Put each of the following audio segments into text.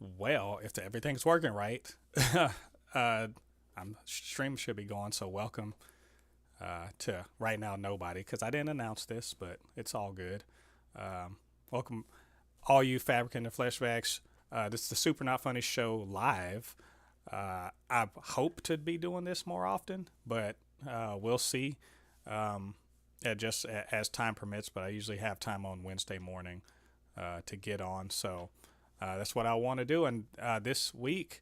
Well, if everything's working right, I'm stream should be going. So welcome to right now nobody because I didn't announce this, but it's all good. Welcome all you Fabricants and Fleshbags. This is the Super Not Funny Show live. I hope to be doing this more often, but we'll see. Just as time permits, but I usually have time on Wednesday morning to get on. So that's what I want to do. And this week,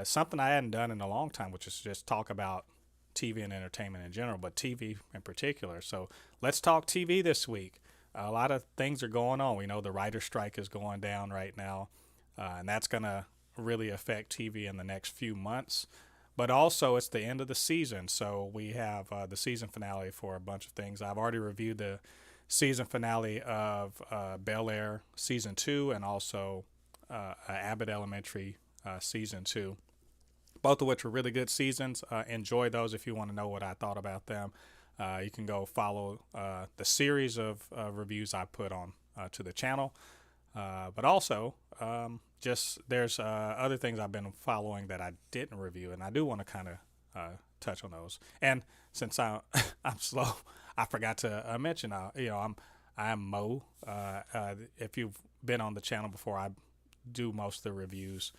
something I hadn't done in a long time, which is just talk about TV and entertainment in general, but TV in particular. So let's talk TV this week. A lot of things are going on. We know the writer strike is going down right now, and that's going to really affect TV in the next few months. But also, it's the end of the season, so we have the season finale for a bunch of things. I've already reviewed the season finale of Bel Air season 2 and also Abbott Elementary season 2, both of which were really good seasons. Enjoy those if you want to know what I thought about them. You can go follow the series of reviews I put on to the channel. But also, just there's other things I've been following that I didn't review, and I do want to kind of touch on those. And since I'm slow, I forgot to mention. I am Mo. If you've been on the channel before, I do most of the reviews,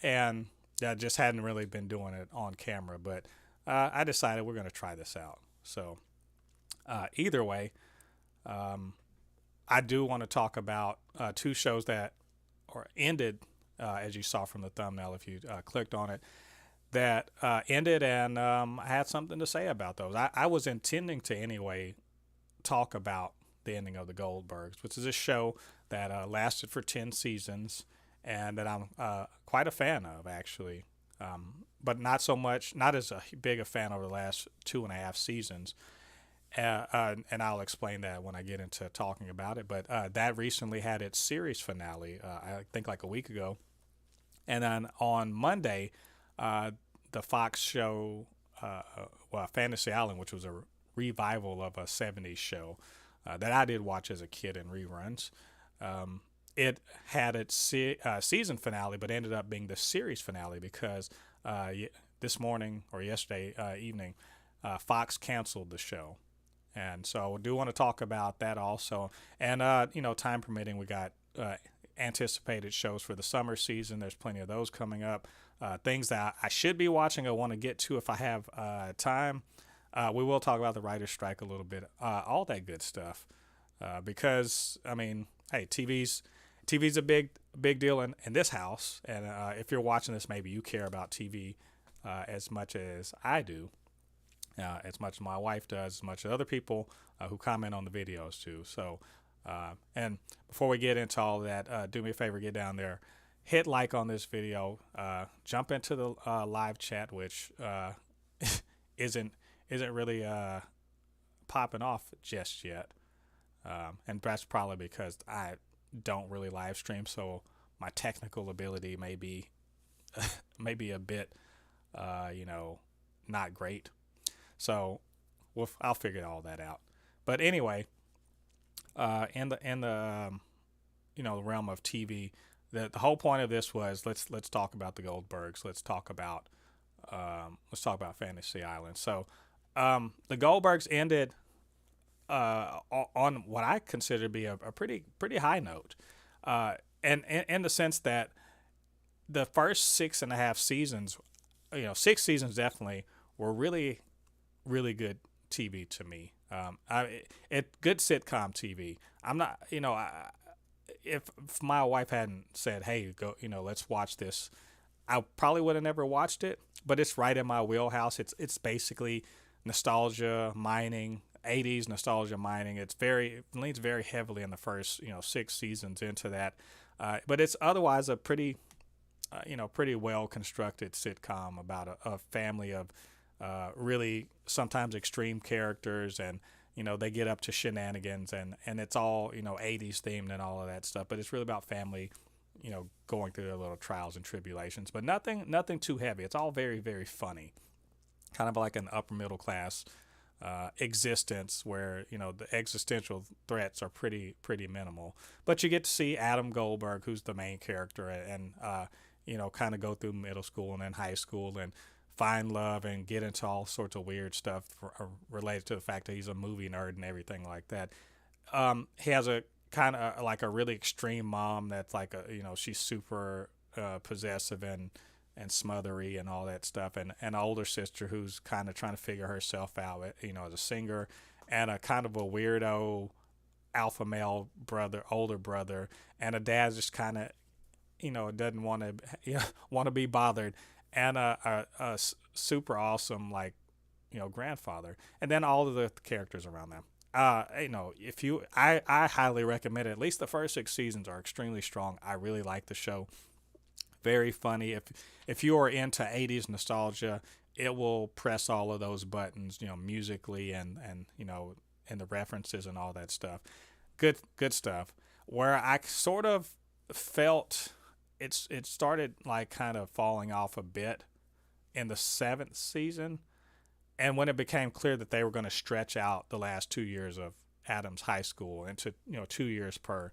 and I just hadn't really been doing it on camera. But I decided we're going to try this out. So either way. I do want to talk about two shows that or ended, as you saw from the thumbnail if you clicked on it, that ended, and I had something to say about those. I was intending to anyway talk about the ending of the Goldbergs, which is a show that lasted for 10 seasons and that I'm quite a fan of, actually. But not so much, not as a big a fan over the last 2.5 seasons. And I'll explain that when I get into talking about it. But that recently had its series finale, I think like a week ago. And then on Monday, the Fox show, Fantasy Island, which was a revival of a 70s show that I did watch as a kid in reruns. It had its season finale, but ended up being the series finale because this morning or yesterday evening, Fox canceled the show. And so I do want to talk about that also. And, time permitting, we got anticipated shows for the summer season. There's plenty of those coming up. Things that I should be watching, I want to get to if I have time. We will talk about the writer's strike a little bit, all that good stuff. Because, I mean, hey, TV's a big deal in this house. And if you're watching this, maybe you care about TV as much as I do. As much as my wife does, as much as other people who comment on the videos too. So, and before we get into all that, do me a favor, get down there, hit like on this video, jump into the live chat, which isn't really popping off just yet, and that's probably because I don't really live stream, so my technical ability may be a bit, not great. So I'll figure all that out. But anyway, in the realm of TV, the whole point of this was let's talk about the Goldbergs. Let's talk about Fantasy Island. So the Goldbergs ended on what I consider to be a pretty high note, and in the sense that the first 6.5 seasons, 6 seasons definitely were really good TV to me. Good sitcom TV. I'm not, if my wife hadn't said, "Hey, go, let's watch this," I probably would have never watched it. But it's right in my wheelhouse. It's basically nostalgia mining, 80s nostalgia mining. It leans very heavily in the first 6 seasons into that, but it's otherwise a pretty well constructed sitcom about a family of really sometimes extreme characters, and they get up to shenanigans, and it's all 80s themed and all of that stuff, but it's really about family going through their little trials and tribulations, but nothing too heavy. It's all very, very funny, kind of like an upper middle class existence where the existential threats are pretty minimal. But you get to see Adam Goldberg, who's the main character, and kind of go through middle school and then high school and find love and get into all sorts of weird stuff related to the fact that he's a movie nerd and everything like that. He has a kind of like a really extreme mom that's like she's super possessive and smothery and all that stuff, and an older sister who's kind of trying to figure herself out, as a singer, and a kind of a weirdo alpha male brother, older brother, and a dad just kind of doesn't want to want to be bothered, and a super awesome like grandfather, and then all of the characters around them. If you, I highly recommend it. At least the first 6 seasons are extremely strong. I really like the show. Very funny. If you are into 80s nostalgia, it will press all of those buttons, musically and the references and all that stuff. Good stuff. Where I sort of felt it started like kind of falling off a bit in the 7th season, and when it became clear that they were going to stretch out the last 2 years of Adam's high school into 2 years per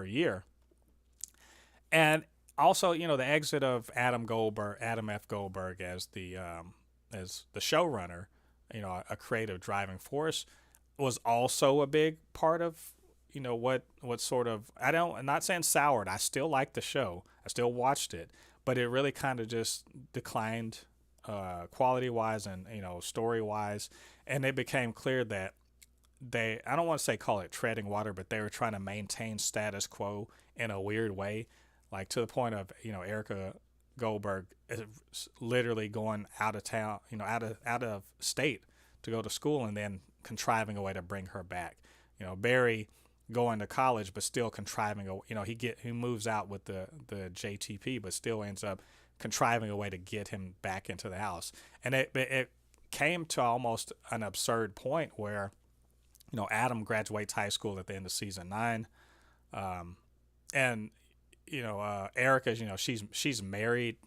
year, and also the exit of Adam F. Goldberg as the showrunner, a creative driving force, was also a big part of what sort of, I'm not saying soured. I still liked the show. I still watched it, but it really kind of just declined quality wise and story wise, and it became clear that I don't want to say call it treading water, but they were trying to maintain status quo in a weird way, like to the point of Erica Goldberg is literally going out of town, out of state to go to school, and then contriving a way to bring her back. Barry going to college, but still contriving he moves out with the JTP, but still ends up contriving a way to get him back into the house. And it came to almost an absurd point where Adam graduates high school at the end of season 9, and Erica, she's married.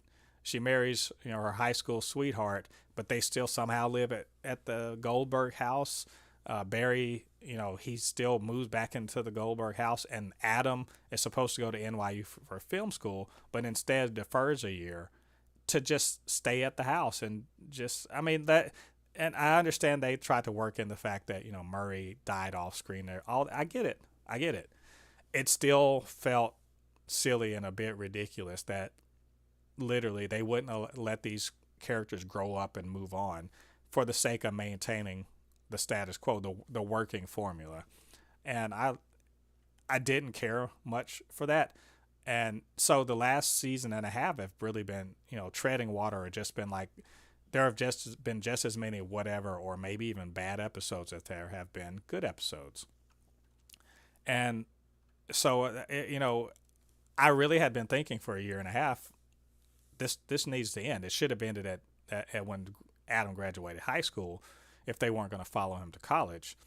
She marries her high school sweetheart, but they still somehow live at the Goldberg house. Barry, he still moves back into the Goldberg house, and Adam is supposed to go to NYU for film school, but instead defers a year to just stay at the house and that. And I understand they tried to work in the fact that Murray died off screen there. I get it. It still felt silly and a bit ridiculous that literally they wouldn't let these characters grow up and move on for the sake of maintaining the status quo, the working formula. And I didn't care much for that. And so the last season and a half have really been, treading water, or just been like, there have just been just as many whatever or maybe even bad episodes as there have been good episodes. And so, I really had been thinking for a year and a half, this needs to end. It should have ended at when Adam graduated high school, if they weren't going to follow him to college.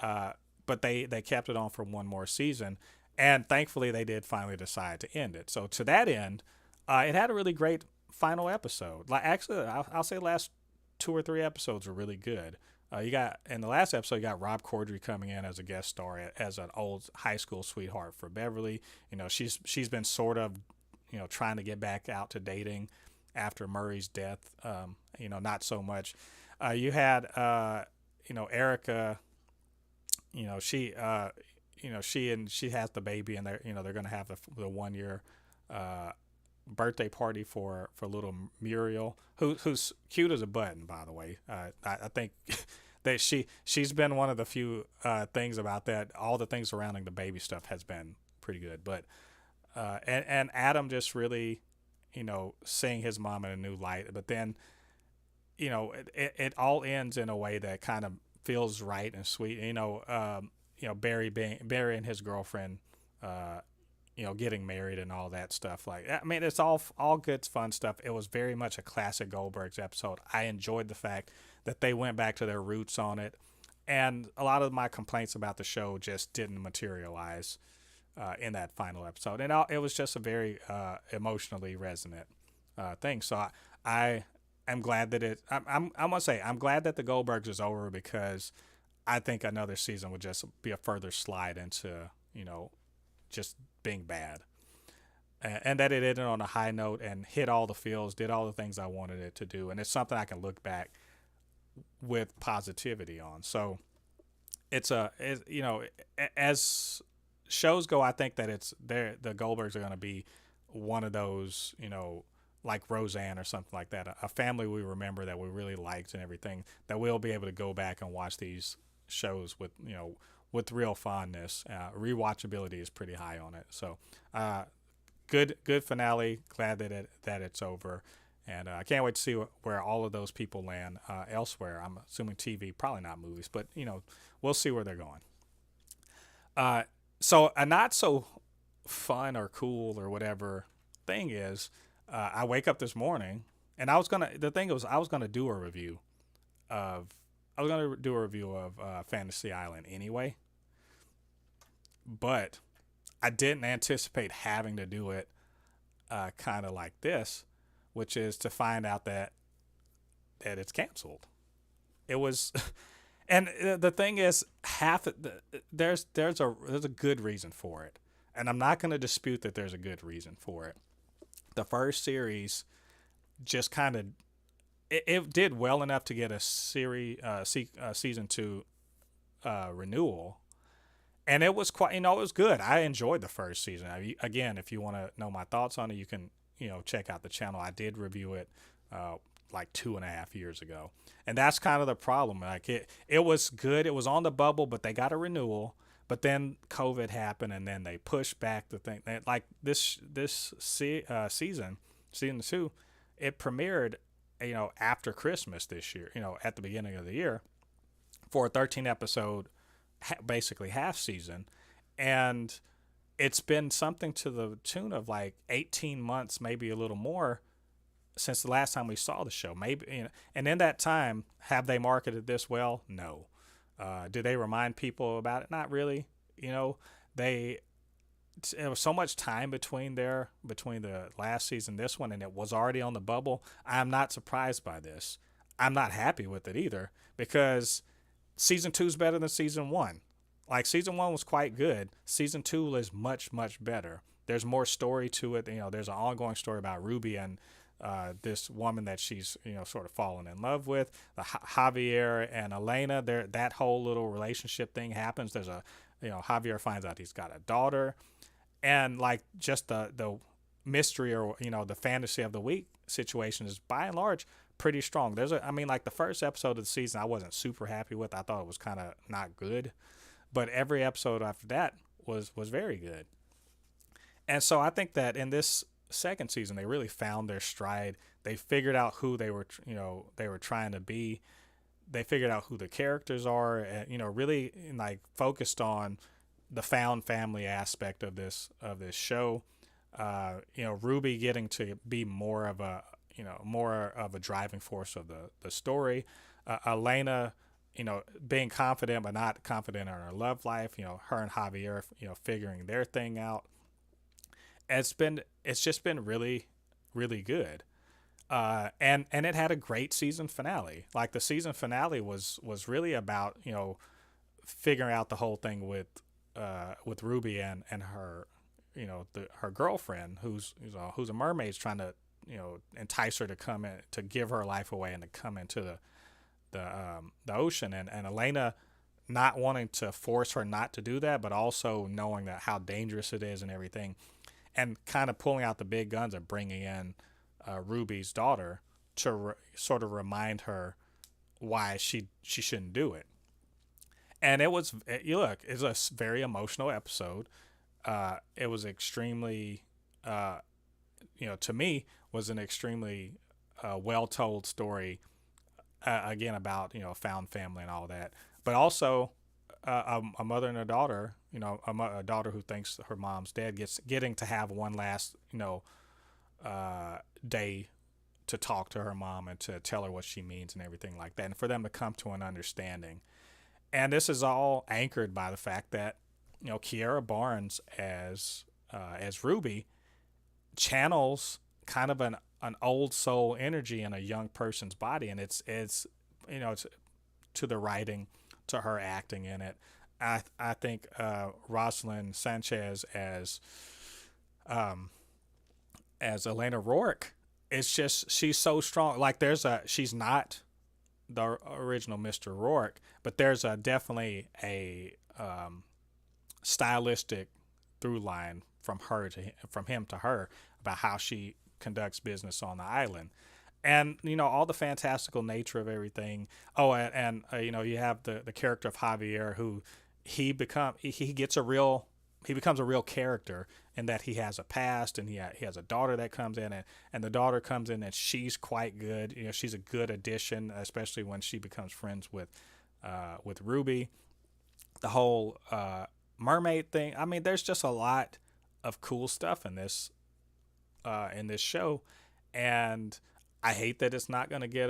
But they kept it on for one more season, and thankfully they did finally decide to end it. So to that end, it had a really great final episode. Like, actually, I'll say the last 2 or 3 episodes were really good. You got, in the last episode, you got Rob Corddry coming in as a guest star as an old high school sweetheart for Beverly. She's been sort of, trying to get back out to dating after Murray's death. Not so much. You had, Erica. She has the baby, and they're going to have the 1 year birthday party for little Muriel, who's cute as a button, by the way. I think that she's been one of the few things about that. All the things surrounding the baby stuff has been pretty good, but and Adam just really seeing his mom in a new light. But then it all ends in a way that kind of feels right and sweet. Barry and his girlfriend getting married and all that stuff. Like, I mean, it's all good, fun stuff. It was very much a classic Goldbergs episode. I enjoyed the fact that they went back to their roots on it, and a lot of my complaints about the show just didn't materialize in that final episode. And it was just a very emotionally resonant thing. So I I'm glad that I'm gonna say I'm glad that the Goldbergs is over because I think another season would just be a further slide into just being bad, and that it ended on a high note and hit all the feels, did all the things I wanted it to do, and it's something I can look back with positivity on. So as shows go, I think that it's there. The Goldbergs are going to be one of those, like Roseanne or something like that, a family we remember that we really liked and everything. That we'll be able to go back and watch these shows with with real fondness. Rewatchability is pretty high on it. So good finale. Glad that it's over. And I can't wait to see where all of those people land elsewhere. I'm assuming TV, probably not movies, but we'll see where they're going. So a not so fun or cool or whatever thing is, I wake up this morning and I was gonna do a review of Fantasy Island anyway, but I didn't anticipate having to do it kind of like this, which is to find out that it's canceled. It was, and the thing is, there's a good reason for it, and I'm not going to dispute that there's a good reason for it. The first series just kind of it did well enough to get a season 2 renewal, and it was quite it was good. I enjoyed the first season. Again, if you want to know my thoughts on it, you can check out the channel. I did review it like 2.5 years ago, and that's kind of the problem. Like it was good. It was on the bubble, but they got a renewal. But then COVID happened, and then they pushed back the thing. Like this season 2, it premiered after Christmas this year. At the beginning of the year for a 13 episode, basically half season, and it's been something to the tune of like 18 months, maybe a little more, since the last time we saw the show. Maybe, and in that time, have they marketed this well? No. Do they remind people about it? Not really. There was so much time between the last season, this one, and it was already on the bubble. I'm not surprised by this. I'm not happy with it either, because season 2 is better than season 1. Like, season 1 was quite good. Season 2 is much, much better. There's more story to it. There's an ongoing story about Ruby and this woman that she's sort of fallen in love with. The Javier and Elena, that whole little relationship thing happens. There's Javier finds out he's got a daughter, and like just the mystery or the fantasy of the week situation is by and large pretty strong. Like the first episode of the season I wasn't super happy with. I thought it was kind of not good, but every episode after that was very good. And so I think that in this second season they really found their stride. They figured out who they were trying to be. They figured out who the characters are, and really like focused on the found family aspect of this show. Ruby getting to be more of a driving force of the story. Elena, being confident but not confident in her love life. Her and Javier, figuring their thing out. It's just been really, really good. And it had a great season finale. Like the season finale was really about, figuring out the whole thing with Ruby and her, her girlfriend who's a mermaid, trying to, entice her to come in, to give her life away and to come into the ocean, and Elena not wanting to force her not to do that, but also knowing that how dangerous it is and everything, and kind of pulling out the big guns of bringing in Ruby's daughter to sort of remind her why she shouldn't do it. And it was a very emotional episode. It was extremely, to me, was an extremely well told story. Again, about found family and all that, but also a mother and a daughter. A daughter who thinks her mom's dead getting to have one last day to talk to her mom and to tell her what she means and everything like that, and for them to come to an understanding. And this is all anchored by the fact that Kiera Barnes as Ruby channels kind of an old soul energy in a young person's body, and it's it's to the writing, to her acting in it. I think Rosalind Sanchez um, as Elena Rourke, it's just she's so strong. Like she's not the original Mr. Rourke, but there's a definitely a stylistic through line from him to her about how she conducts business on the island, and all the fantastical nature of everything. Oh, and you have the character of Javier, who he gets a real he becomes a real character in that he has a past, and he has a daughter that comes in, and the daughter comes in and she's quite good. She's a good addition, especially when she becomes friends with Ruby. The whole mermaid thing. I mean, there's just a lot of cool stuff in this show, and I hate that it's not going to get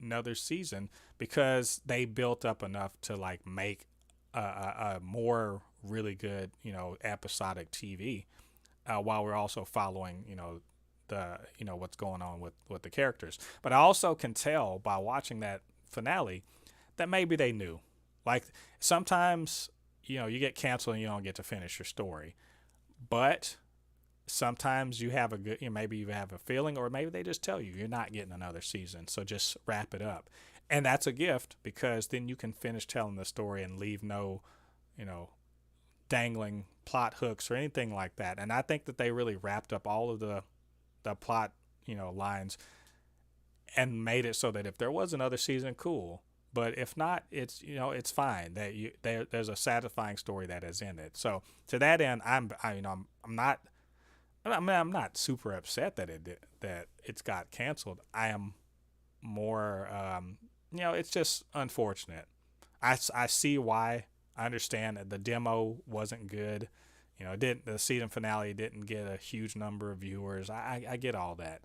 another season, because they built up enough to like make a more really good episodic TV, while we're also following the what's going on with the characters. But I also can tell by watching that finale that maybe they knew, like sometimes you get canceled and you don't get to finish your story, but sometimes you have a good, maybe you have a feeling, or maybe they just tell you you're not getting another season, so just wrap it up. And that's a gift, because then you can finish telling the story and leave no, dangling plot hooks or anything like that. And I think that they really wrapped up all of the plot, lines, and made it so that if there was another season, cool. But if not, it's it's fine that there's a satisfying story that is in it. So to that end, I'm not. I mean, I'm not super upset that it's got canceled. I am more, it's just unfortunate. I see why. I understand that the demo wasn't good. The season finale didn't get a huge number of viewers. I get all that.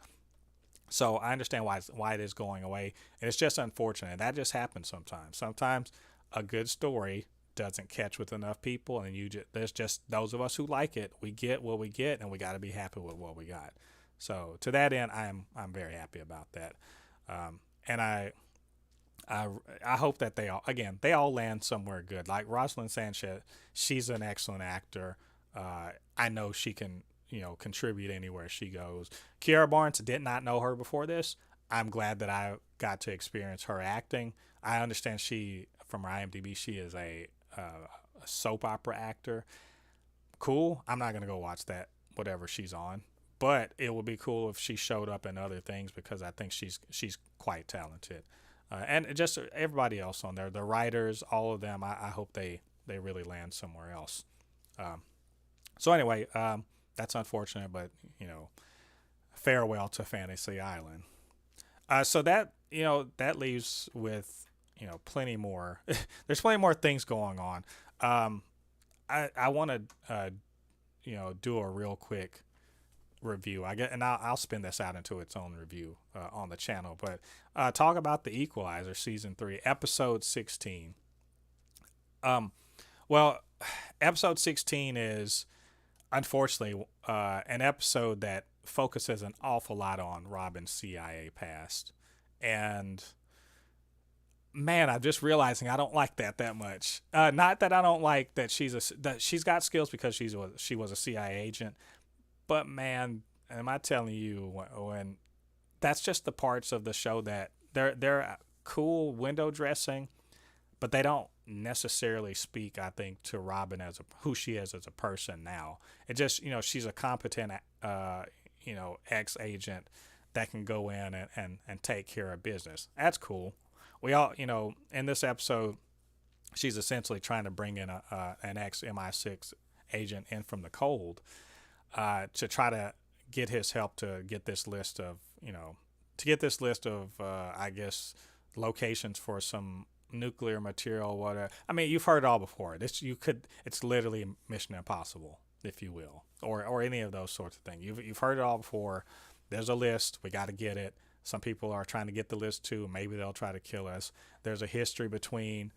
So I understand why it is going away. And it's just unfortunate. That just happens sometimes. Sometimes a good story doesn't catch with enough people, and there's just those of us who like it. We get what we get, and we got to be happy with what we got. So to that end, I'm very happy about that. And I hope that they all land somewhere good. Like Rosalind Sanchez, she's an excellent actor. I know she can contribute anywhere she goes. Kiara Barnes, did not know her before this. I'm glad that I got to experience her acting. I understand from her IMDb, she is a soap opera actor. Cool. I'm not gonna go watch that, whatever she's on, but it would be cool if she showed up in other things, because I think she's quite talented. And just everybody else on there, the writers, all of them, I hope they really land somewhere else. So anyway, that's unfortunate, but farewell to Fantasy Island. So that leaves with plenty more. There's plenty more things going on. I want to do a real quick review. I'll spin this out into its own review on the channel. But talk about The Equalizer season 3, episode 16. Well, episode 16 is unfortunately an episode that focuses an awful lot on Robin's CIA past, and man, I'm just realizing I don't like that much. Not that I don't like that she's got skills because she was a CIA agent, but man, am I telling you, when that's just the parts of the show that they're cool window dressing, but they don't necessarily speak, I think, to Robin as who she is as a person now. It just she's a competent ex agent that can go in and take care of business. That's cool. We all, in this episode, she's essentially trying to bring in an ex MI6 agent in from the cold, to try to get his help to get this list of, I guess, locations for some nuclear material, whatever. I mean, you've heard it all before. It's literally Mission Impossible, if you will, or any of those sorts of things. You've heard it all before. There's a list. We got to get it. Some people are trying to get the list too. Maybe they'll try to kill us. There's a history between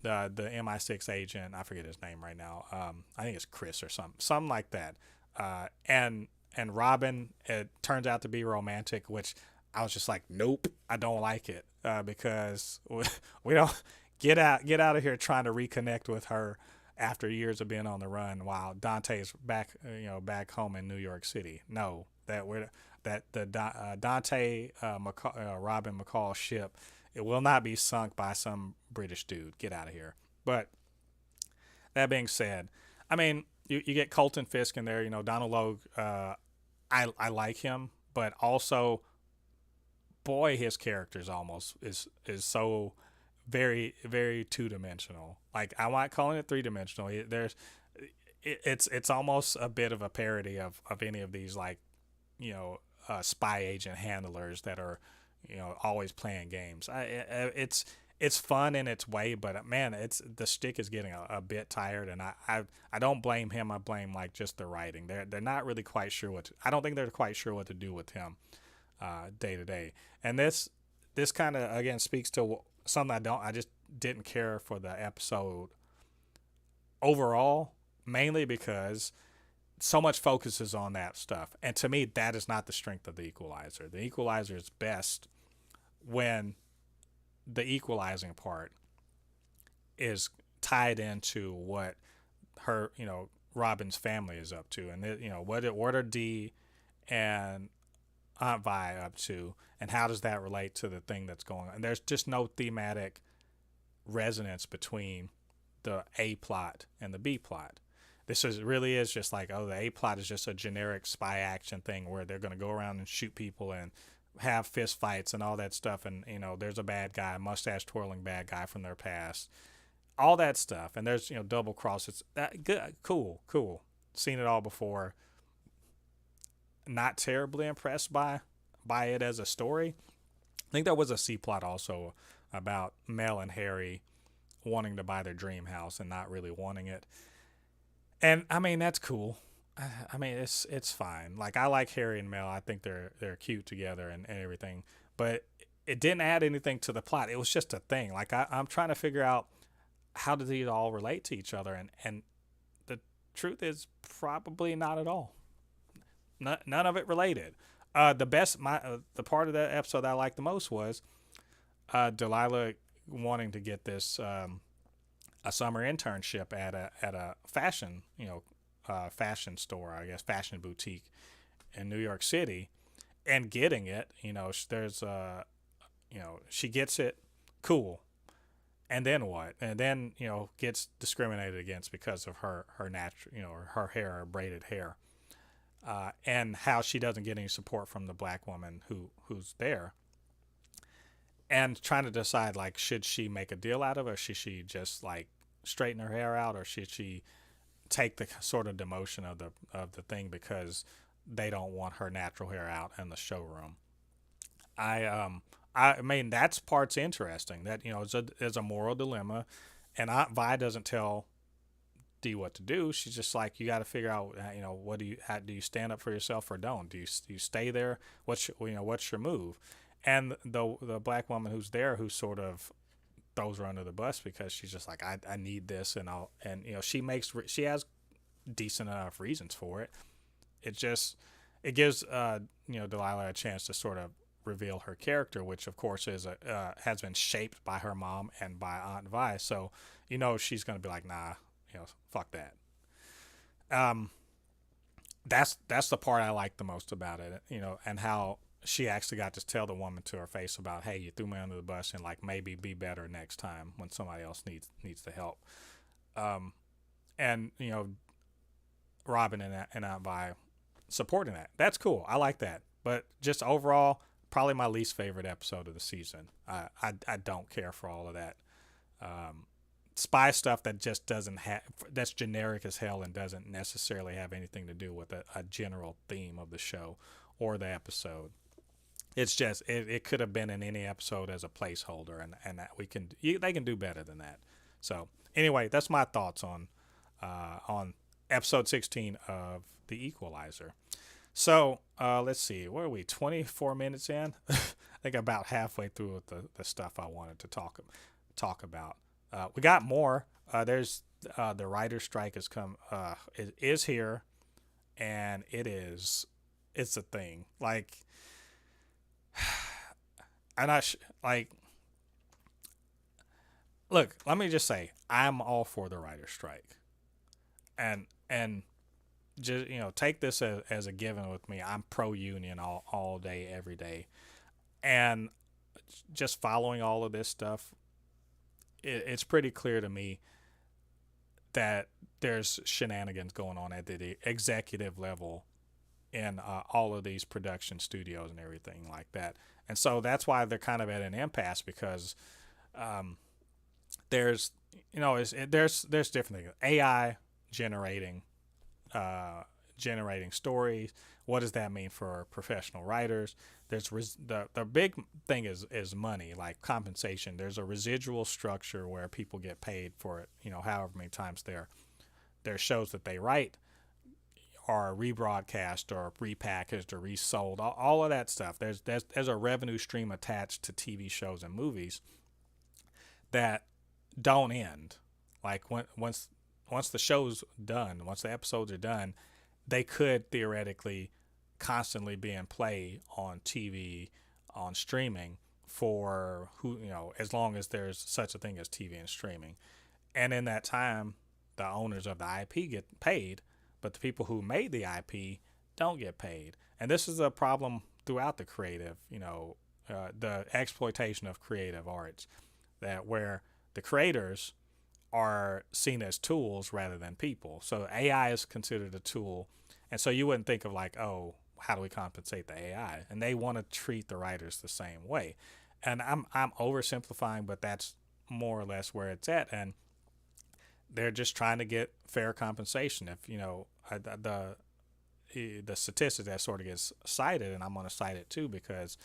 the MI6 agent. I forget his name right now. I think it's Chris or something like that. And and Robin, it turns out to be romantic, which I was just like, nope, I don't like it, because we don't get out of here trying to reconnect with her after years of being on the run while Dante's back, back home in New York City. No, the Dante, Robin McCall ship, it will not be sunk by some British dude. Get out of here. But that being said, I mean, you get Colton Fisk in there. Donald Logue. I like him, but also, boy, his character is so very very two dimensional. Like, I might calling it 3 dimensional. It's almost a bit of a parody of any of these, like, spy agent handlers that are always playing games. It's fun in its way, but man, it's the stick is getting a bit tired, and I don't blame him. I blame, like, just the writing. They're not really quite sure I don't think they're quite sure what to do with him day to day. And this kind of, again, speaks to something I just didn't care for the episode overall, mainly because so much focus is on that stuff. And to me, that is not the strength of the Equalizer. The Equalizer is best when the equalizing part is tied into what her, Robin's family is up to, and what are Dee and Aunt Vi up to, and how does that relate to the thing that's going on? And there's just no thematic resonance between the A plot and the B plot. Really is just like, oh, the A plot is just a generic spy action thing where they're going to go around and shoot people and have fist fights and all that stuff, and there's a bad guy, mustache twirling bad guy from their past, all that stuff, and there's double crosses. That good, cool. Seen it all before. Not terribly impressed by it as a story. I think there was a C plot also about Mel and Harry wanting to buy their dream house and not really wanting it. And I mean, that's cool. I mean, it's fine. Like, I like Harry and Mel. I think they're cute together and everything. But it didn't add anything to the plot. It was just a thing. Like, I'm trying to figure out, how do these all relate to each other? And the truth is, probably not at all. None of it related. The part of that episode that I liked the most was Delilah wanting to get this a summer internship at a fashion fashion store, I guess, fashion boutique in New York City, and getting it. There's she gets it, cool, and then what? And then gets discriminated against because of her natural, her hair, her braided hair. And how she doesn't get any support from the black woman who's there, and trying to decide, like, should she make a deal out of it, or should she just, like, straighten her hair out, or should she take the sort of demotion of the thing because they don't want her natural hair out in the showroom. I mean, that's part's interesting. That is a moral dilemma, and Aunt Vi doesn't tell Dee what to do. She's just like, you got to figure out, what do you stand up for yourself or don't? Do you stay there? What's your move? And the black woman who's there, who sort of throws her under the bus because she's just like, I need this, and she has decent enough reasons for it. It gives Delilah a chance to sort of reveal her character, which of course has been shaped by her mom and by Aunt Vi. So she's gonna be like, nah, fuck that. That's the part I like the most about it, and how she actually got to tell the woman to her face about, hey, you threw me under the bus, and, like, maybe be better next time when somebody else needs the help. And Robin and Aunt Vi supporting that. That's cool. I like that. But just overall, probably my least favorite episode of the season. I don't care for all of that spy stuff that just doesn't have, that's generic as hell and doesn't necessarily have anything to do with a general theme of the show or the episode. It's just it could have been in any episode as a placeholder, and that they can do better than that. So anyway, that's my thoughts on episode 16 of The Equalizer. So let's see, where are we? 24 minutes in. I think about halfway through with the stuff I wanted to talk about. We got more. There's the writer's strike is here, and it is it's a thing. Like, and like, look, let me just say, I'm all for the writer's strike, and just take this as a given with me. I'm pro union all day, every day, and just following all of this stuff, it's pretty clear to me that there's shenanigans going on at the executive level in all of these production studios and everything like that. And so that's why they're kind of at an impasse because um, there's there's different things. AI generating generating stories. What does that mean for professional writers? The big thing is money, like compensation. There's a residual structure where people get paid for it. However many times their shows that they write are rebroadcast or repackaged or resold. All of that stuff. There's a revenue stream attached to TV shows and movies that don't end. Like once the show's done, once the episodes are done, they could theoretically constantly be in play on TV, on streaming for as long as there's such a thing as TV and streaming. And in that time, the owners of the IP get paid, but the people who made the IP don't get paid. And this is a problem throughout the creative, the exploitation of creative arts, that where the creators are seen as tools rather than people. So AI is considered a tool. And so you wouldn't think of like, oh, how do we compensate the AI? And they want to treat the writers the same way. And I'm oversimplifying, but that's more or less where it's at. And they're just trying to get fair compensation. If the statistic that sort of gets cited, and I'm going to cite it too because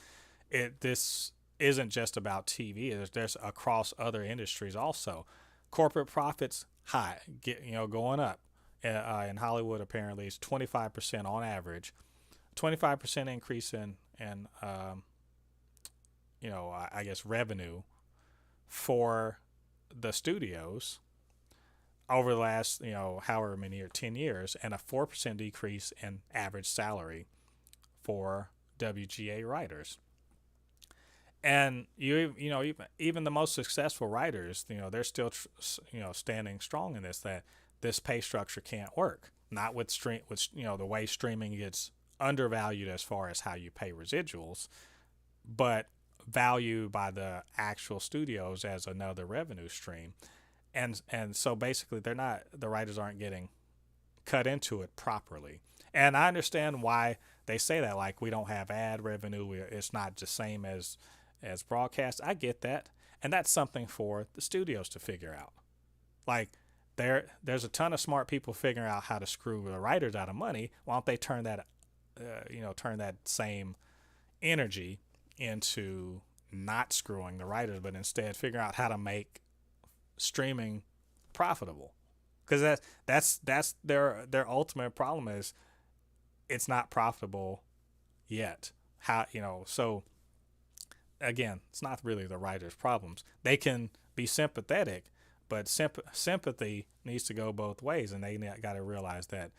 this isn't just about TV. There's across other industries also. Corporate profits high, going up. In Hollywood, apparently, it's 25% on average. 25% increase in I guess revenue for the studios over the last however many years, 10 years, and a 4% decrease in average salary for WGA writers. And even the most successful writers, they're still standing strong in that this pay structure can't work. Not with the way streaming gets undervalued as far as how you pay residuals, but valued by the actual studios as another revenue stream. And so basically the writers aren't getting cut into it properly. And I understand why they say that, like, we don't have ad revenue, it's not the same as broadcast. I get that, and that's something for the studios to figure out. Like, there's a ton of smart people figuring out how to screw the writers out of money. Why don't they turn that same energy into not screwing the writers, but instead figure out how to make streaming profitable? Because that's their ultimate problem is it's not profitable yet. So again, it's not really the writers' problems. They can be sympathetic, but sympathy needs to go both ways, and they got to realize that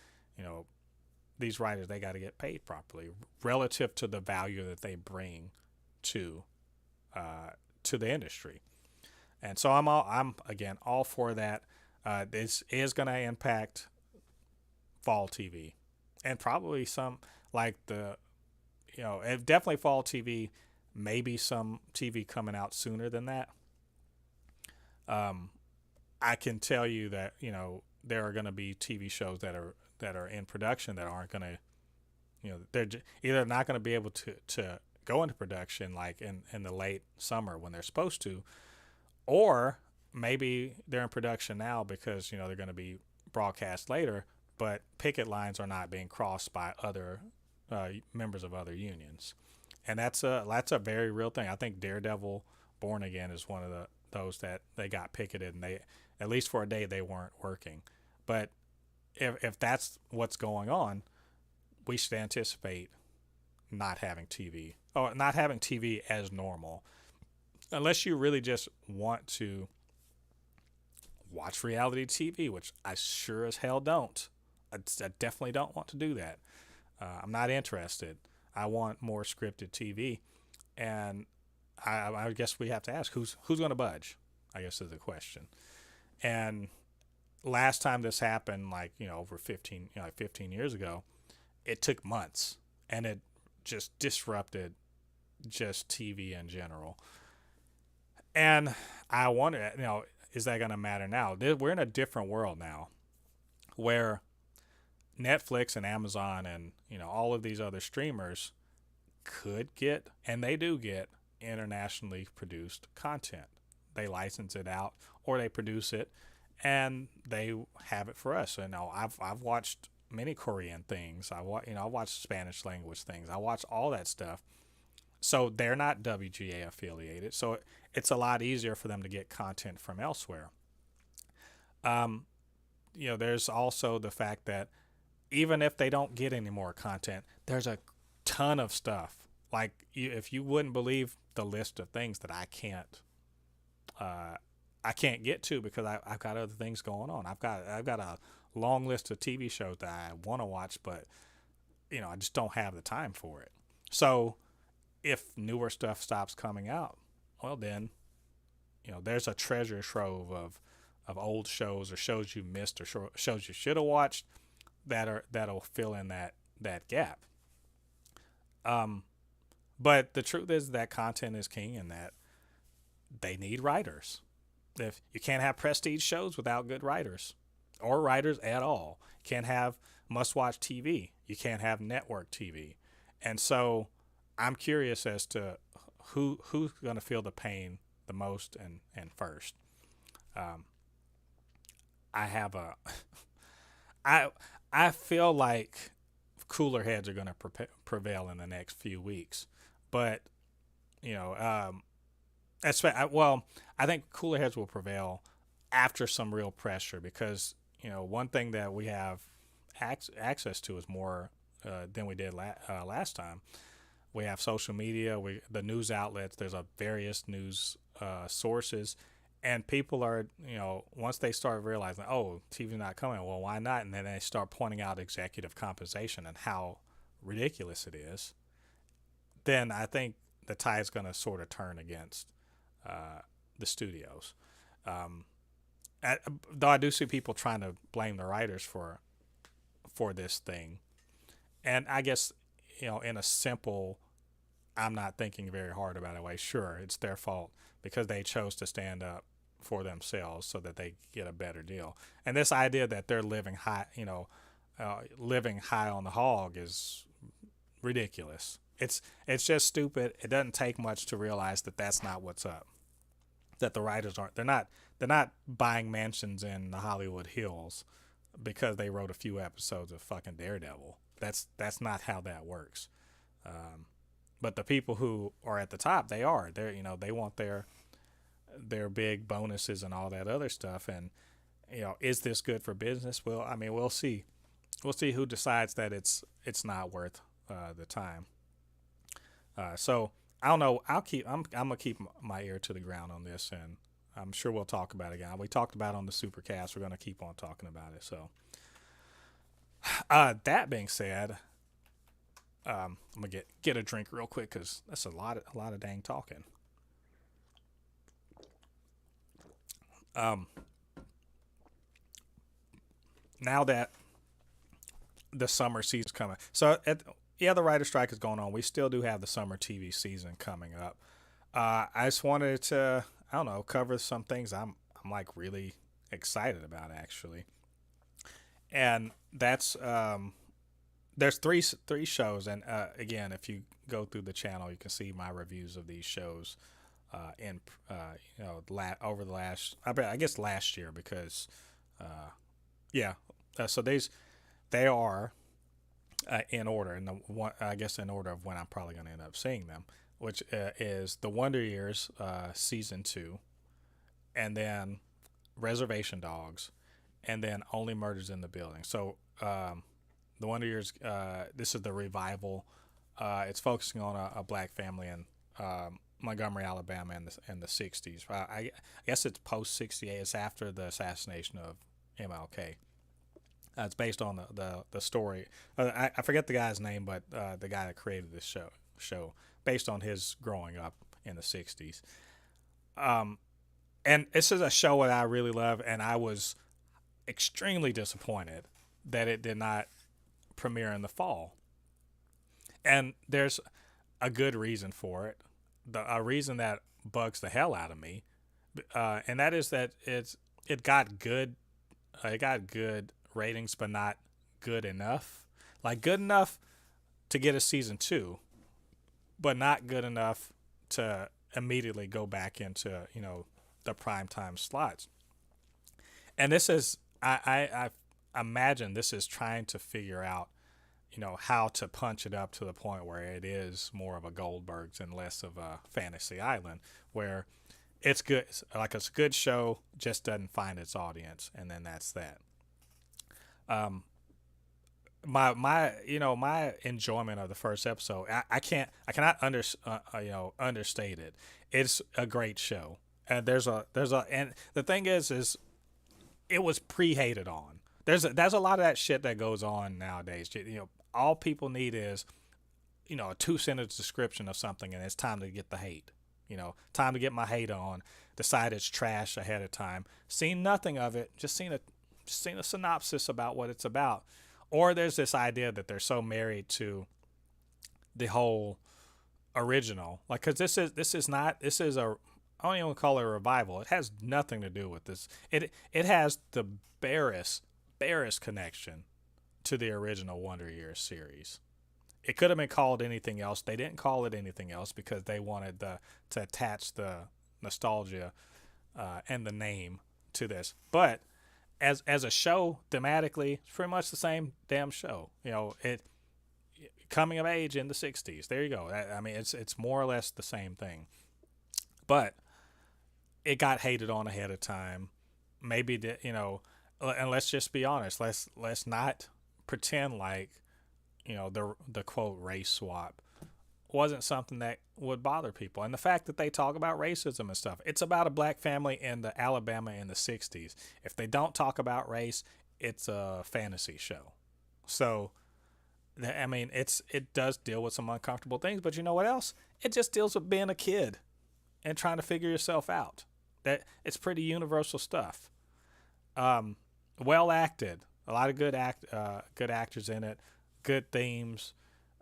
these writers, they got to get paid properly relative to the value that they bring to the industry. And so I'm again all for that. This is going to impact fall TV, and probably some like definitely fall TV. Maybe some TV coming out sooner than that. I can tell you that there are going to be TV shows that are in production that aren't going to, they're either not going to be able to go into production like in the late summer when they're supposed to, or maybe they're in production now because they're going to be broadcast later, but picket lines are not being crossed by other members of other unions. And that's a very real thing. I think Daredevil Born Again is one of those that they got picketed, and they, at least for a day, they weren't working. But if that's what's going on, we should anticipate not having TV, or not having TV as normal, unless you really just want to watch reality TV, which I sure as hell don't. I definitely don't want to do that. I'm not interested. I want more scripted TV, and I guess we have to ask who's going to budge. I guess is the question. And last time this happened, like over 15 years ago, it took months, and it just disrupted just TV in general. And I wonder, is that going to matter now? We're in a different world now, where Netflix and Amazon and all of these other streamers could get, and they do get, internationally produced content. They license it out or they produce it and they have it for us. So I've watched many Korean things. I watched Spanish language things. I watch all that stuff. So they're not WGA affiliated. So it's a lot easier for them to get content from elsewhere. Um, there's also the fact that even if they don't get any more content, there's a ton of stuff. Like if you wouldn't believe the list of things that uh, I can't get to because I've got other things going on. I've got a long list of TV shows that I want to watch, but I just don't have the time for it. So if newer stuff stops coming out, well then, there's a treasure trove of old shows or shows you missed or shows you should have watched that'll fill in that gap. Um, but the truth is that content is king and that they need writers. If you can't have prestige shows without good writers or writers at all, you can't have must-watch TV. You can't have network TV. And so I'm curious as to who's going to feel the pain the most and first. Um, I have a I I feel like cooler heads are going to prevail in the next few weeks, but you know, well, I think cooler heads will prevail after some real pressure because one thing that we have access to is more than we did last time. We have social media, the news outlets. There's a various news sources, and people are once they start realizing, oh, TV's not coming, well, why not? And then they start pointing out executive compensation and how ridiculous it is. Then I think the tide is going to sort of turn against the studios. Um, though I do see people trying to blame the writers for this thing, and I guess in a simple, I'm not thinking very hard about it way. Sure, it's their fault because they chose to stand up for themselves so that they get a better deal. And this idea that they're living high, living high on the hog is ridiculous. It's just stupid. It doesn't take much to realize that that's not what's up. That the writers aren't. They're not buying mansions in the Hollywood Hills because they wrote a few episodes of fucking Daredevil. That's not how that works. But the people who are at the top, they are. They want their big bonuses and all that other stuff. And is this good for business? Well, I mean, we'll see. We'll see who decides that it's not worth the time. So I don't know. I'm gonna keep my ear to the ground on this, and I'm sure we'll talk about it again. We talked about it on the Supercast. We're gonna keep on talking about it. So that being said, I'm gonna get a drink real quick because that's a lot of dang talking. Um, Now that the summer season's coming, the writer strike is going on. We still do have the summer TV season coming up. I just wanted to, I don't know, cover some things I'm like really excited about actually, and that's there's three shows, and again, if you go through the channel, you can see my reviews of these shows in over the last, I guess last year because yeah, so they are in order, and I guess in order of when I'm probably going to end up seeing them, which is The Wonder Years season 2, and then Reservation Dogs, and then Only Murders in the Building. So The Wonder Years, this is the revival. It's focusing on a black family in Montgomery, Alabama, in the 60s. I guess it's post 68. It's after the assassination of MLK. It's based on the story. I forget the guy's name, but the guy that created this show based on his growing up in the '60s. Um, and this is a show that I really love, and I was extremely disappointed that it did not premiere in the fall. And there's a good reason for it. A reason that bugs the hell out of me, and that is that it got good it got good ratings, but not good enough. Like good enough to get a season two, but not good enough to immediately go back into the prime time slots. And this is I imagine this is trying to figure out how to punch it up to the point where it is more of a Goldbergs and less of a Fantasy Island, where it's good, like it's a good show, just doesn't find its audience, and then that's that. Um, my enjoyment of the first episode, I cannot understate it. It's a great show, and and the thing is it was pre-hated on. There's a lot of that shit that goes on nowadays. All people need is a two-sentence description of something, and it's time to get the hate. Time to get my hate on. Decide it's trash ahead of time. Seen nothing of it. Just seen a synopsis about what it's about. Or there's this idea that they're so married to the whole original, like, because this is a, I don't even call it a revival. It has nothing to do with this. It has the barest connection to the original Wonder Years series. It could have been called anything else. They didn't call it anything else because they wanted to attach the nostalgia and the name to this. But as a show, thematically, it's pretty much the same damn show. It coming of age in the '60s. There you go. I mean, it's more or less the same thing. But it got hated on ahead of time. Maybe and let's just be honest. Let's not pretend like the quote race swap wasn't something that would bother people. And the fact that they talk about racism and stuff, it's about a black family in the Alabama in the '60s. If they don't talk about race, it's a fantasy show. So I mean, it does deal with some uncomfortable things, but you know what else? It just deals with being a kid and trying to figure yourself out. That it's pretty universal stuff. Well acted, a lot of good actors in it, good themes.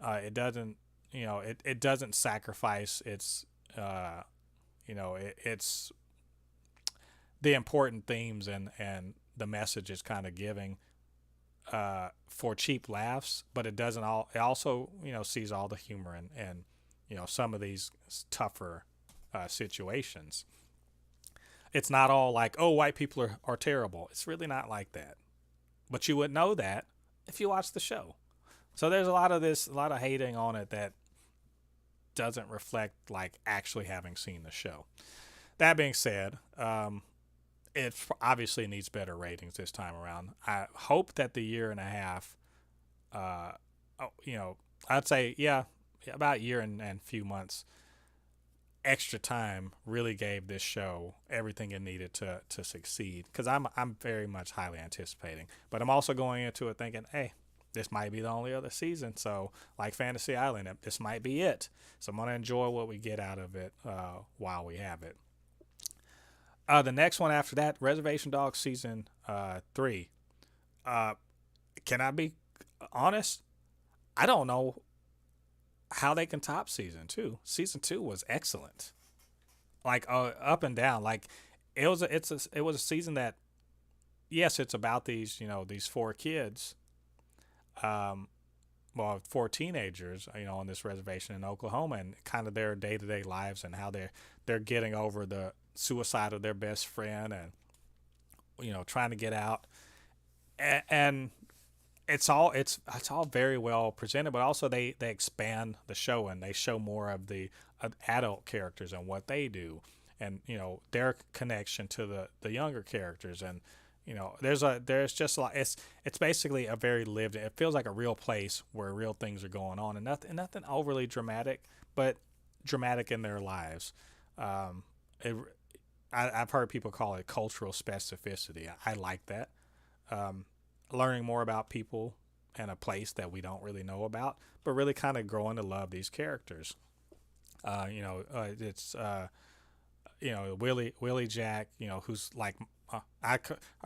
It doesn't it doesn't sacrifice it's the important themes and the message it's kind of giving for cheap laughs, but it also sees all the humor and some of these tougher situations. It's not all like, oh, white people are terrible. It's really not like that. But you would know that if you watch the show. So there's a lot of hating on it that doesn't reflect like actually having seen the show. That being said, it obviously needs better ratings this time around. I hope that the year and a half, I'd say, yeah, about a year and few months extra time really gave this show everything it needed to succeed, because I'm very much highly anticipating, but I'm also going into it thinking, hey, this might be the only other season, so like Fantasy Island, this might be it. So I'm going to enjoy what we get out of it while we have it. The next one after that, Reservation Dogs season 3. Can I be honest? I don't know how they can top season 2. Season 2 was excellent, like up and down. Like it was a season that, yes, it's about these 4 kids, four teenagers, on this reservation in Oklahoma, and kind of their day-to-day lives and how they're getting over the suicide of their best friend, and trying to get out, and it's all very well presented, but also they expand the show and they show more of the adult characters and what they do, and their connection to the younger characters, and there's just a lot. It's basically a very lived. It feels like a real place where real things are going on, and nothing overly dramatic, but dramatic in their lives. I've heard people call it cultural specificity. I like that. learning more about people and a place that we don't really know about, but really kind of growing to love these characters. It's Willie Jack, who's like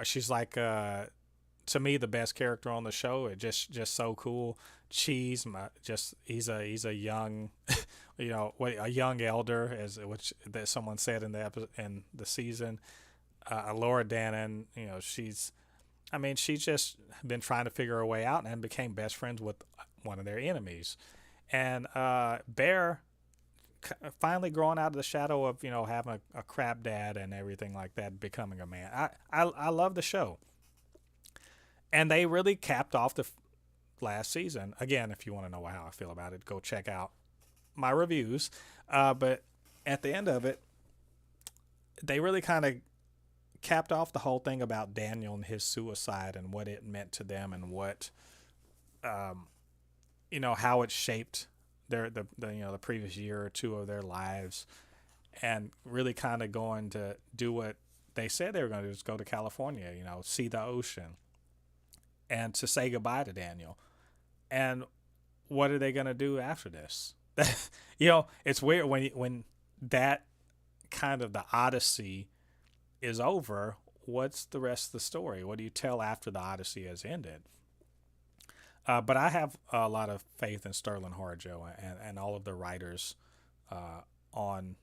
she's like to me the best character on the show. It just so cool. Cheese, he's a young, a young elder, as which that someone said in the season. Laura Dannon, she's just been trying to figure her way out and became best friends with one of their enemies. And Bear finally growing out of the shadow of having a crap dad and everything like that, becoming a man. I love the show, and they really capped off the last season. Again, if you want to know how I feel about it, go check out my reviews. But at the end of it, they really kind of capped off the whole thing about Daniel and his suicide and what it meant to them, and what how it shaped the previous year or two of their lives, and really kind of going to do what they said they were going to do, is go to California, see the ocean, and to say goodbye to Daniel. And what are they going to do after this? It's weird when that kind of the Odyssey is over. What's the rest of the story? What do you tell after the Odyssey has ended? But I have a lot of faith in Sterling Harjo and all of the writers on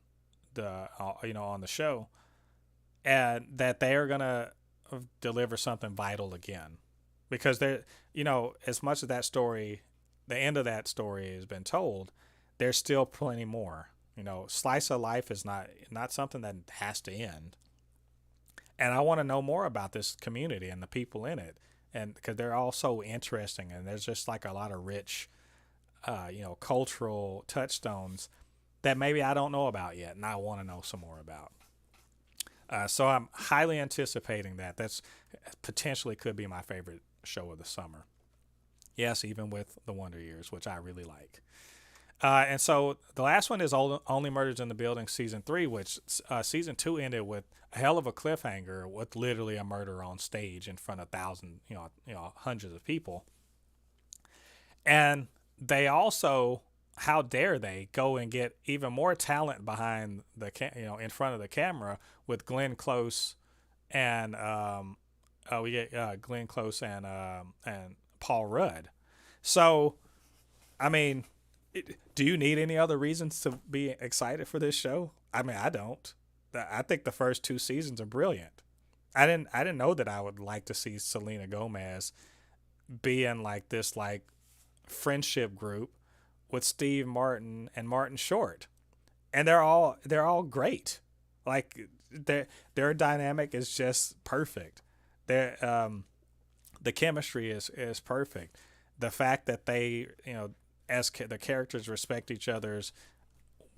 the show, and that they are gonna deliver something vital again, because they're as much of that story, the end of that story has been told. There's still plenty more. Slice of life is not something that has to end, and I want to know more about this community and the people in it. And because they're all so interesting, and there's just like a lot of rich, cultural touchstones that maybe I don't know about yet, and I want to know some more about. So I'm highly anticipating that. That's potentially could be my favorite show of the summer. Yes, even with the Wonder Years, which I really like. And so the last one is Only Murders in the Building season 3, which season 2 ended with a hell of a cliffhanger, with literally a murder on stage in front of thousands, hundreds of people. And they also, how dare they go and get even more talent behind in front of the camera, with Glenn Close and we get Glenn Close and Paul Rudd. So, I mean, do you need any other reasons to be excited for this show? I mean, I don't. I think the first 2 seasons are brilliant. I didn't know that I would like to see Selena Gomez be in like this like friendship group with Steve Martin and Martin Short, and they're all great. Like their dynamic is just perfect. The chemistry is perfect. The fact that they as the characters respect each other's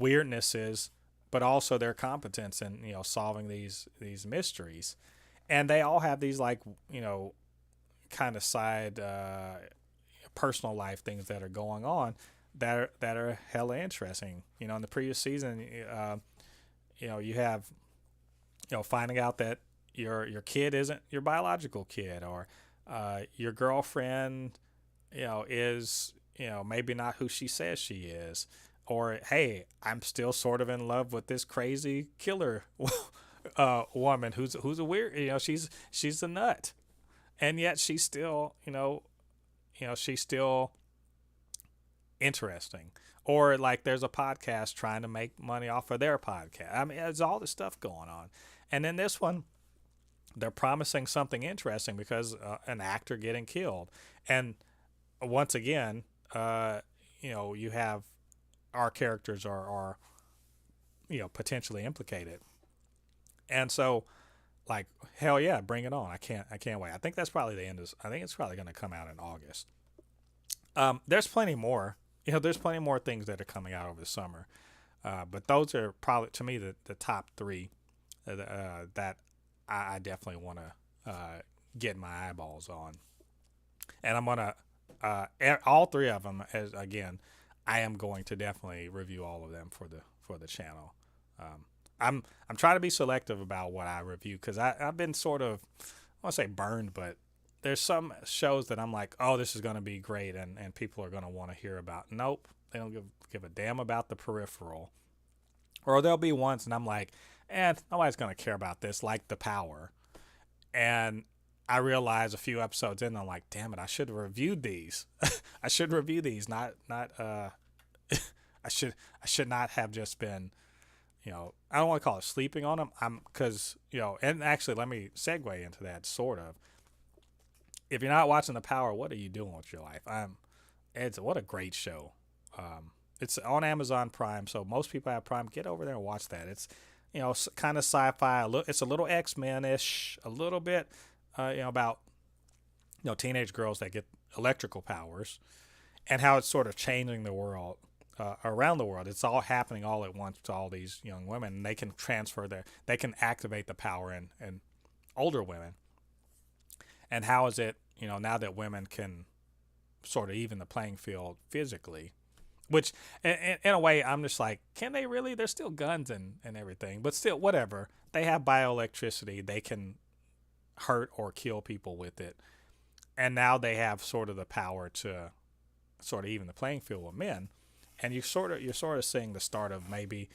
weirdnesses, but also their competence in solving these mysteries, and they all have these like kind of side personal life things that are going on that are hella interesting. In the previous season, you have finding out that your kid isn't your biological kid, or your girlfriend is maybe not who she says she is, or hey, I'm still sort of in love with this crazy killer woman who's a weird, she's a nut, and yet she's still she's still interesting. Or like there's a podcast trying to make money off of their podcast. I mean, there's all this stuff going on, and then this one, they're promising something interesting because an actor getting killed, and once again, you have our characters are potentially implicated, and so like hell yeah, bring it on. I can't wait. I think that's probably the end of. I think it's probably going to come out in August. There's plenty more. There's plenty more things that are coming out over the summer, but those are probably to me the top 3 that I definitely want to get my eyeballs on, and I'm gonna all 3 of them. As again, I am going to definitely review all of them for the channel. I'm trying to be selective about what I review, because I've been sort of, I want to say burned, but there's some shows that I'm like, oh, this is going to be great, and people are going to want to hear about. Nope, they don't give a damn about the peripheral. Or there'll be ones, and I'm like, nobody's going to care about this, like The Power. And I realized a few episodes in, I'm like, damn it, I should have reviewed these. I should review these, not. I should not have just been, I don't want to call it sleeping on them. Because and actually, let me segue into that sort of. If you're not watching The Power, what are you doing with your life? It's what a great show. It's on Amazon Prime, so most people have Prime. Get over there and watch that. It's kind of sci-fi. It's a little X-Men ish, a little bit, about teenage girls that get electrical powers, and how it's sort of changing the world around the world. It's all happening all at once to all these young women, and they can they can activate the power in older women. And how is it, now that women can sort of even the playing field physically, which in a way I'm just like, can they really? There's still guns and everything, but still, whatever. They have bioelectricity. They can hurt or kill people with it. And now they have sort of the power to sort of even the playing field with men. And you're sort of seeing the start of maybe,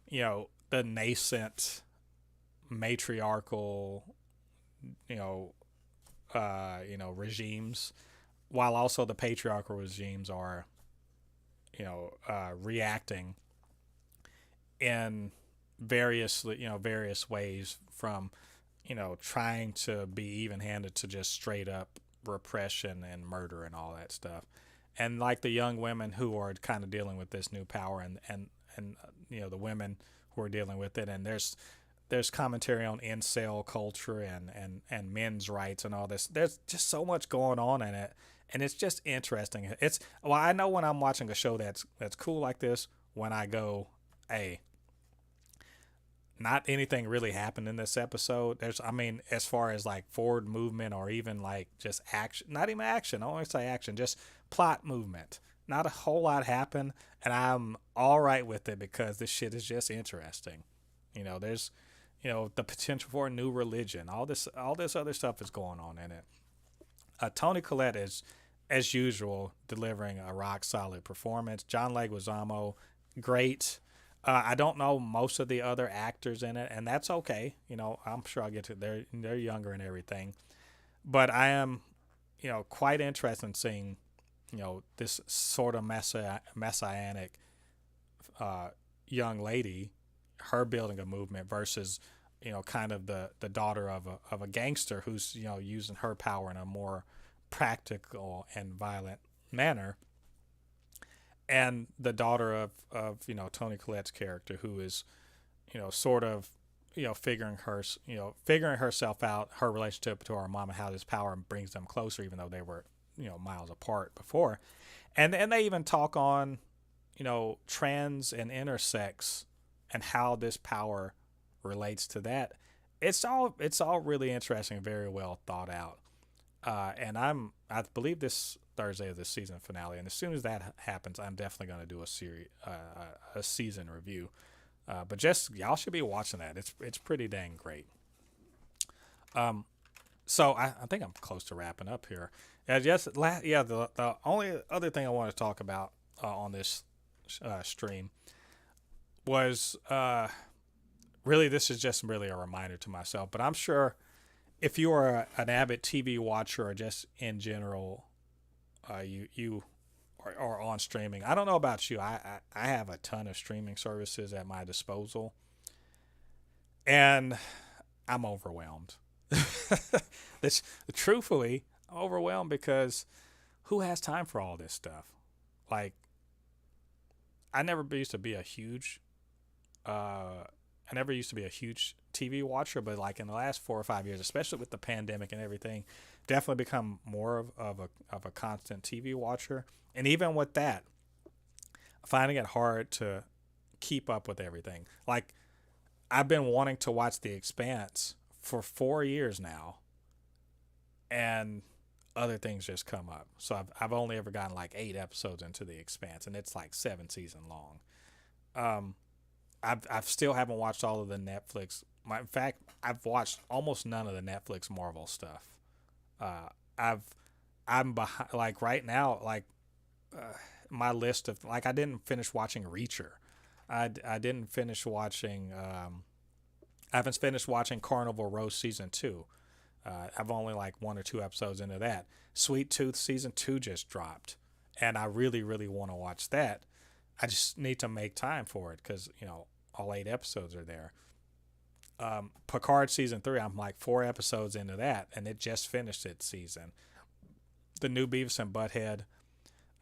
the nascent matriarchal, regimes, while also the patriarchal regimes are, reacting in various ways, from, trying to be even-handed to just straight up repression and murder and all that stuff. And like the young women who are kind of dealing with this new power, and the women who are dealing with it, and there's commentary on incel culture and men's rights and all this. There's just so much going on in it, and it's just interesting. I know when I'm watching a show that's cool like this, when I go, hey, not anything really happened in this episode. As far as like forward movement or even like just action, not even action. I don't want to say action, just plot movement. Not a whole lot happened, and I'm all right with it because this shit is just interesting. There's, the potential for a new religion. All this other stuff is going on in it. Toni Collette is, as usual, delivering a rock solid performance. John Leguizamo, great. I don't know most of the other actors in it, and that's okay. I'm sure I'll get to it. They're younger and everything, but I am, quite interested in seeing, this sort of messianic young lady, her building a movement versus, kind of the daughter of a gangster who's, using her power in a more practical and violent manner. And the daughter of Toni Collette's character, who is, sort of, figuring herself out, her relationship to her mom, and how this power brings them closer, even though they were, miles apart before. And they even talk on, trans and intersex and how this power relates to that. It's all really interesting, very well thought out. And I believe this Thursday is the season finale, and as soon as that happens, I'm definitely going to do a season review. But just y'all should be watching that. It's pretty dang great. So I think I'm close to wrapping up here. The only other thing I want to talk about on this stream was really, this is just really a reminder to myself. But I'm sure if you are an avid TV watcher or just in general, you are on streaming. I don't know about you. I have a ton of streaming services at my disposal, and I'm overwhelmed. Truthfully, I'm overwhelmed because who has time for all this stuff? Like, I never used to be a huge TV watcher, but like in the last 4 or 5 years, especially with the pandemic and everything, definitely become more of a constant TV watcher. And even with that, finding it hard to keep up with everything. Like, I've been wanting to watch The Expanse for 4 years now, and other things just come up. So I've only ever gotten like 8 episodes into The Expanse, and it's like 7 seasons long. I've still haven't watched all of the Netflix. In fact, I've watched almost none of the Netflix Marvel stuff. I've I'm behind, like right now, like my list of, like, I didn't finish watching Reacher. I didn't finish watching. I haven't finished watching Carnival Row season two. I've only like one or two episodes into that. Sweet Tooth season two just dropped, and I really, really want to watch that. I just need to make time for it because all 8 episodes are there. Picard season three, I'm like 4 episodes into that, and it just finished its season. The new Beavis and Butthead,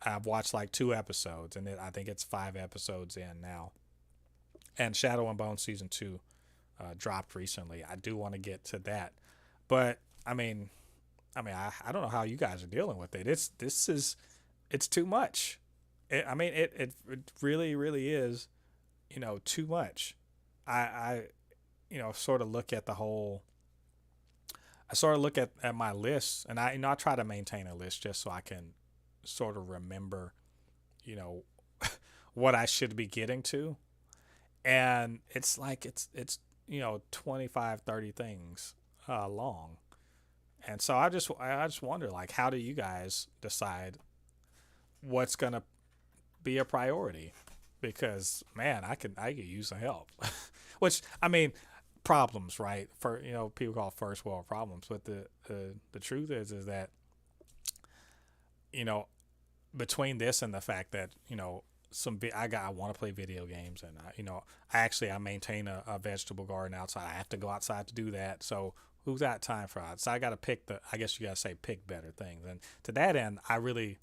I've watched like 2 episodes, and I think it's 5 episodes in now. And Shadow and Bone season two dropped recently. I do want to get to that, but I don't know how you guys are dealing with it. It's too much. It really, really is, too much. I sort of look at the whole. I sort of look at my list, and I try to maintain a list just so I can sort of remember, you know, what I should be getting to. And it's like it's 25, 30 things long. And so I just wonder, like, how do you guys decide what's going to be a priority? Because man, I could use some help. Which, problems, right? For people call first world problems, but the truth is that between this and the fact that I want to play video games, and I maintain a vegetable garden outside. I have to go outside to do that. So who's got time for that? So I got to I guess you got to say pick better things. And to that end, I'm really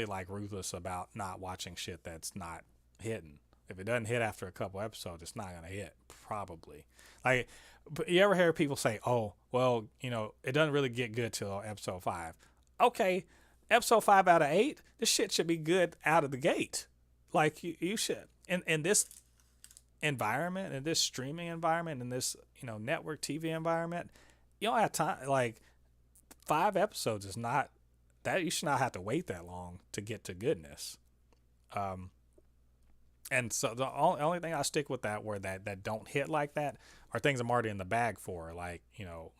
like ruthless about not watching shit that's not hitting. If it doesn't hit after a couple episodes, it's not gonna hit probably. Like, but you ever hear people say, "Oh, well, it doesn't really get good till episode 5." Okay, episode 5 out of 8, this shit should be good out of the gate. Like you should. In this environment, in this streaming environment, in this network TV environment, you don't have time. Like, 5 episodes is not that. You should not have to wait that long to get to goodness. And so the only thing I stick with that don't hit like that are things I'm already in the bag for, like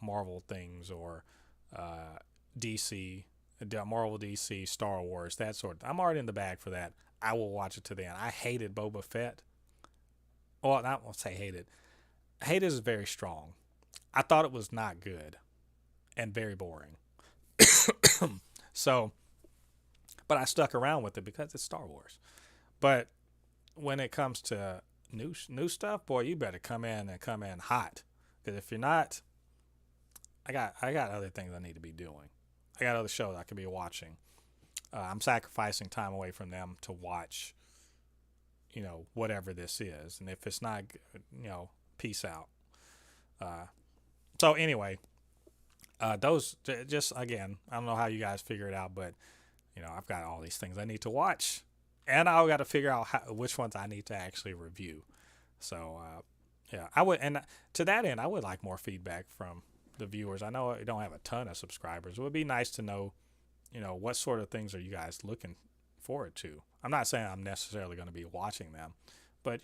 Marvel things or DC, Marvel, DC, Star Wars, that sort of. I'm already in the bag for that. I will watch it to the end. I hated Boba Fett. Well, I won't say hated. Hate is very strong. I thought it was not good and very boring. So, but I stuck around with it because it's Star Wars. But when it comes to new stuff, boy, you better come in hot. Because if you're not, I got other things I need to be doing. I got other shows I could be watching. I'm sacrificing time away from them to watch, whatever this is. And if it's not, peace out. So anyway, those just, again, I don't know how you guys figure it out, but I've got all these things I need to watch. And I've got to figure out which ones I need to actually review. So, yeah, I would, and to that end, I would like more feedback from the viewers. I know I don't have a ton of subscribers. It would be nice to know, what sort of things are you guys looking forward to? I'm not saying I'm necessarily going to be watching them, but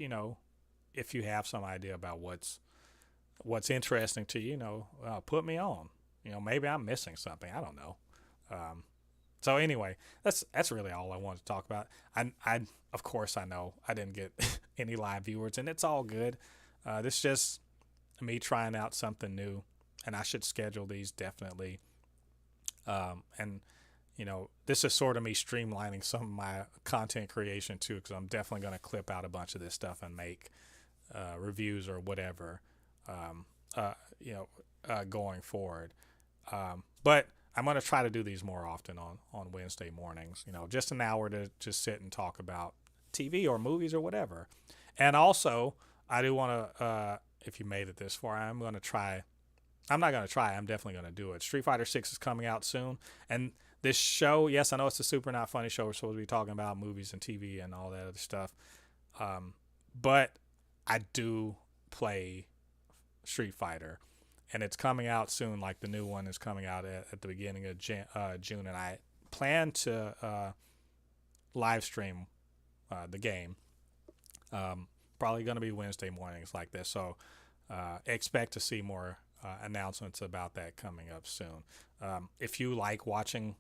if you have some idea about what's interesting to you, put me on. Maybe I'm missing something. I don't know. So anyway, that's really all I wanted to talk about. I of course I know I didn't get any live viewers, and it's all good. This is just me trying out something new, and I should schedule these definitely. And this is sort of me streamlining some of my content creation too, because I'm definitely going to clip out a bunch of this stuff and make reviews or whatever, going forward. But I'm going to try to do these more often on Wednesday mornings, just an hour to just sit and talk about TV or movies or whatever. And also, I do want to, if you made it this far, I'm not going to try, I'm definitely going to do it. Street Fighter 6 is coming out soon. And this show, yes, I know it's a super not funny show. We're supposed to be talking about movies and TV and all that other stuff. But I do play Street Fighter. And it's coming out soon, like the new one is coming out at the beginning of June. And I plan to live stream the game. Probably going to be Wednesday mornings like this. So expect to see more announcements about that coming up soon. If you like watching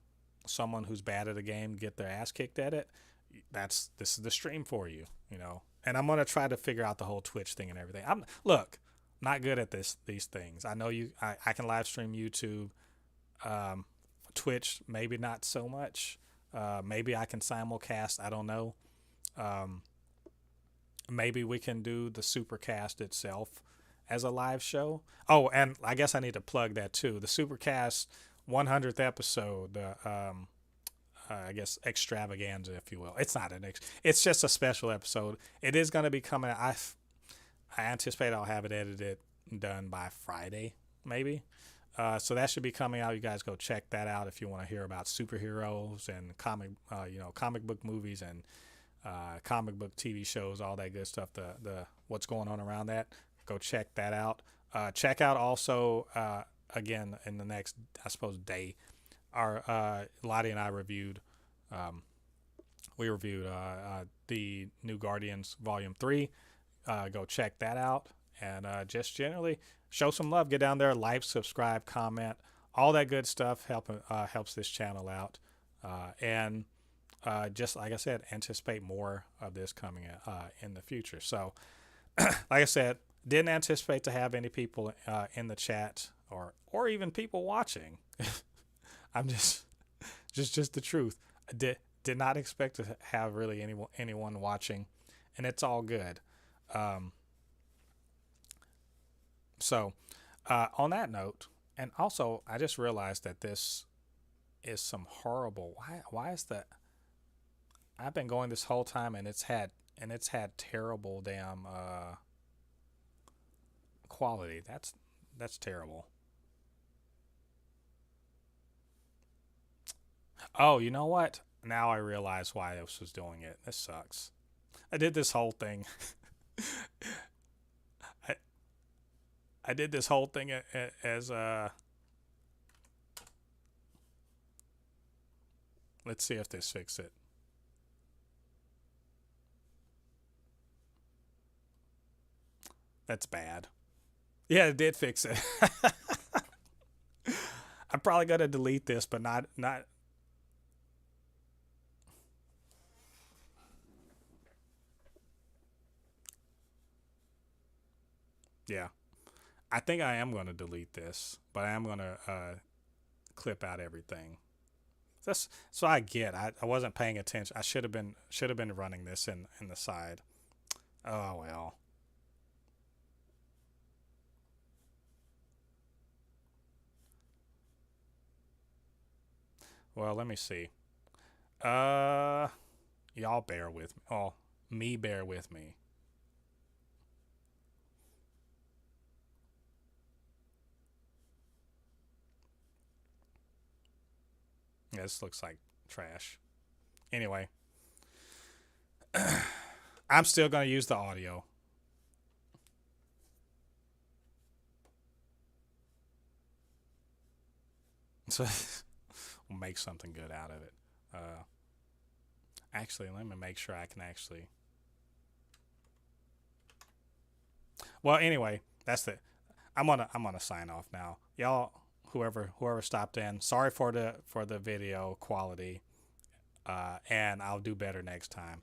someone who's bad at a game get their ass kicked at it, this is the stream for you, you know. And I'm gonna try to figure out the whole Twitch thing and everything. I'm look, not good at these things. I know I can live stream YouTube, Twitch maybe not so much. Maybe I can simulcast. I don't know. Um, Maybe we can do the supercast itself as a live show. Oh, and I guess I need to plug that too. The supercast 100th episode. I guess extravaganza, if you will. It's not it's just a special episode. It is going to be coming. I anticipate I'll have it edited and done by Friday, maybe. So that should be coming out. You guys go check that out if you want to hear about superheroes and comic book movies and comic book TV shows, all that good stuff. The what's going on around that. Go check that out. Check out also again in the next, I suppose, day. Our Lottie and I reviewed. We reviewed the new Guardians Volume 3. Go check that out, and just generally show some love. Get down there, like, subscribe, comment, all that good stuff. Helps this channel out, and just like I said, anticipate more of this coming in the future. So, like I said, didn't anticipate to have any people in the chat or even people watching. I'm just the truth. I did not expect to have really anyone watching, and it's all good. So on that note, and also I just realized that this is some horrible. Why is that? I've been going this whole time, and it's had terrible damn quality. That's terrible. Oh, you know what? Now I realize why this was doing it. This sucks. I did this whole thing. I I did this whole thing as let's see if this fixes it. That's bad. Yeah, it did fix it. I'm probably gonna delete this, but not. Yeah, I think I am gonna delete this, but I am gonna clip out everything. That's so I get. I wasn't paying attention. I should have been running this in the side. Oh well. Well, let me see. Uh, y'all bear with me. Oh, me bear with me. Yeah, this looks like trash. Anyway, I'm still gonna use the audio. So we'll make something good out of it. Actually, let me make sure I can actually. Well, anyway, that's the. I'm gonna sign off now, y'all. Whoever stopped in, sorry for the video quality, and I'll do better next time.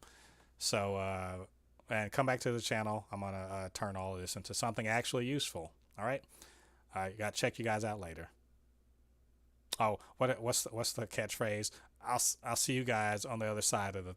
So and come back to the channel. I'm gonna turn all of this into something actually useful. All right. I got to check you guys out later. Oh, what's the catchphrase? I'll see you guys on the other side of the